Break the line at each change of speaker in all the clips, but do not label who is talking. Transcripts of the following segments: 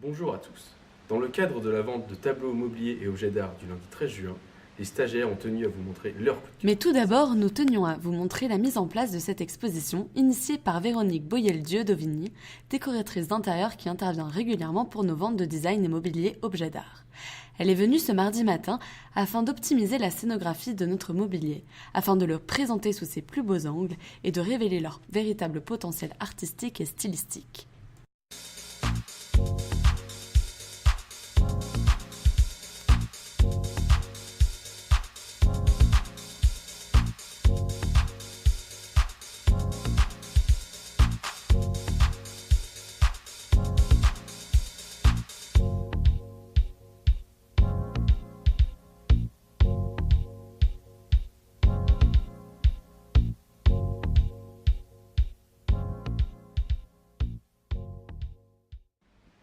Bonjour à tous. Dans le cadre de la vente de tableaux mobiliers et objets d'art du lundi 13 juin, les stagiaires ont tenu à vous montrer leur coup de cœur.
Mais tout d'abord, nous tenions à vous montrer la mise en place de cette exposition initiée par Véronique Boyel-Dieu d'Auvigny, décoratrice d'intérieur qui intervient régulièrement pour nos ventes de design et mobilier objets d'art. Elle est venue ce mardi matin afin d'optimiser la scénographie de notre mobilier, afin de le présenter sous ses plus beaux angles et de révéler leur véritable potentiel artistique et stylistique.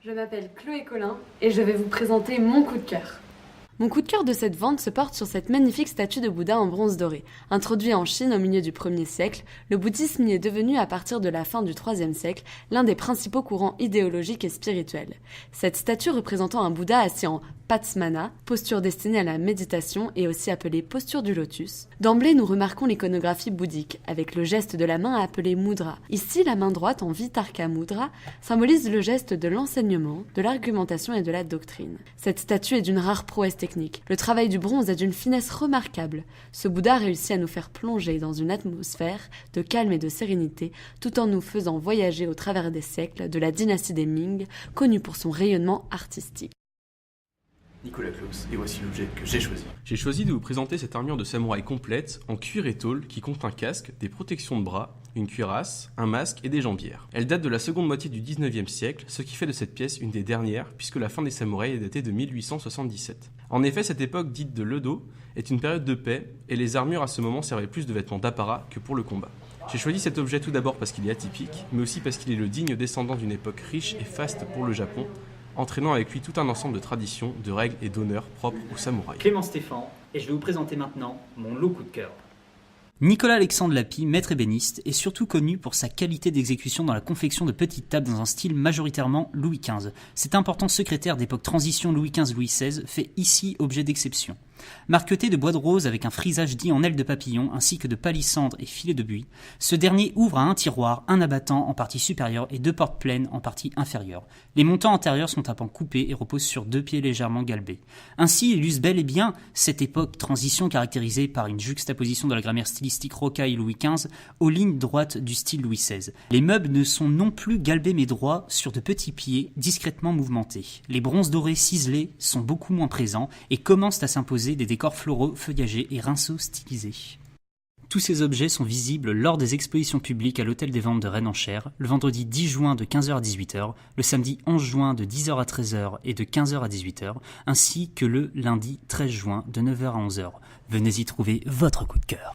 Je m'appelle Chloé Collin et je vais vous présenter mon coup de cœur. Mon coup de cœur de cette vente se porte sur cette magnifique statue de Bouddha en bronze doré. Introduit en Chine au milieu du 1er siècle, le bouddhisme y est devenu à partir de la fin du 3e siècle l'un des principaux courants idéologiques et spirituels. Cette statue représentant un Bouddha assis en Patsmana, posture destinée à la méditation et aussi appelée posture du lotus. D'emblée, nous remarquons l'iconographie bouddhique, avec le geste de la main appelé mudra. Ici, la main droite en Vitarka Mudra symbolise le geste de l'enseignement, de l'argumentation et de la doctrine. Cette statue est d'une rare prouesse technique. Le travail du bronze est d'une finesse remarquable. Ce Bouddha réussit à nous faire plonger dans une atmosphère de calme et de sérénité, tout en nous faisant voyager au travers des siècles de la dynastie des Ming, connue pour son rayonnement artistique.
Nicolas Klaus, et voici l'objet que j'ai choisi.
J'ai choisi de vous présenter cette armure de samouraï complète en cuir et tôle qui compte un casque, des protections de bras, une cuirasse, un masque et des jambières. Elle date de la seconde moitié du 19e siècle, ce qui fait de cette pièce une des dernières puisque la fin des samouraïs est datée de 1877. En effet, cette époque dite de l'Edo est une période de paix et les armures à ce moment servaient plus de vêtements d'apparat que pour le combat. J'ai choisi cet objet tout d'abord parce qu'il est atypique, mais aussi parce qu'il est le digne descendant d'une époque riche et faste pour le Japon, entraînant avec lui tout un ensemble de traditions, de règles et d'honneurs propres aux samouraïs.
Clément Stéphane, et je vais vous présenter maintenant mon lot coup de cœur.
Nicolas Alexandre Lapie, maître ébéniste, est surtout connu pour sa qualité d'exécution dans la confection de petites tables dans un style majoritairement Louis XV. Cet important secrétaire d'époque transition Louis XV-Louis XVI fait ici objet d'exception. Marqueté de bois de rose avec un frisage dit en aile de papillon ainsi que de palissandre et filets de buis, ce dernier ouvre à un tiroir, un abattant en partie supérieure et deux portes pleines en partie inférieure. Les montants antérieurs sont à pans coupés et reposent sur deux pieds légèrement galbés. Ainsi illustre bel et bien cette époque transition caractérisée par une juxtaposition de la grammaire stylistique rocaille Louis XV aux lignes droites du style Louis XVI. Les meubles ne sont non plus galbés mais droits sur de petits pieds discrètement mouvementés. Les bronzes dorés ciselés sont beaucoup moins présents et commencent à s'imposer des décors floraux, feuillagés et rinceaux stylisés. Tous ces objets sont visibles lors des expositions publiques à l'Hôtel des Ventes de Rennes en Cher, le vendredi 10 juin de 15h à 18h, le samedi 11 juin de 10h à 13h et de 15h à 18h, ainsi que le lundi 13 juin de 9h à 11h. Venez y trouver votre coup de cœur.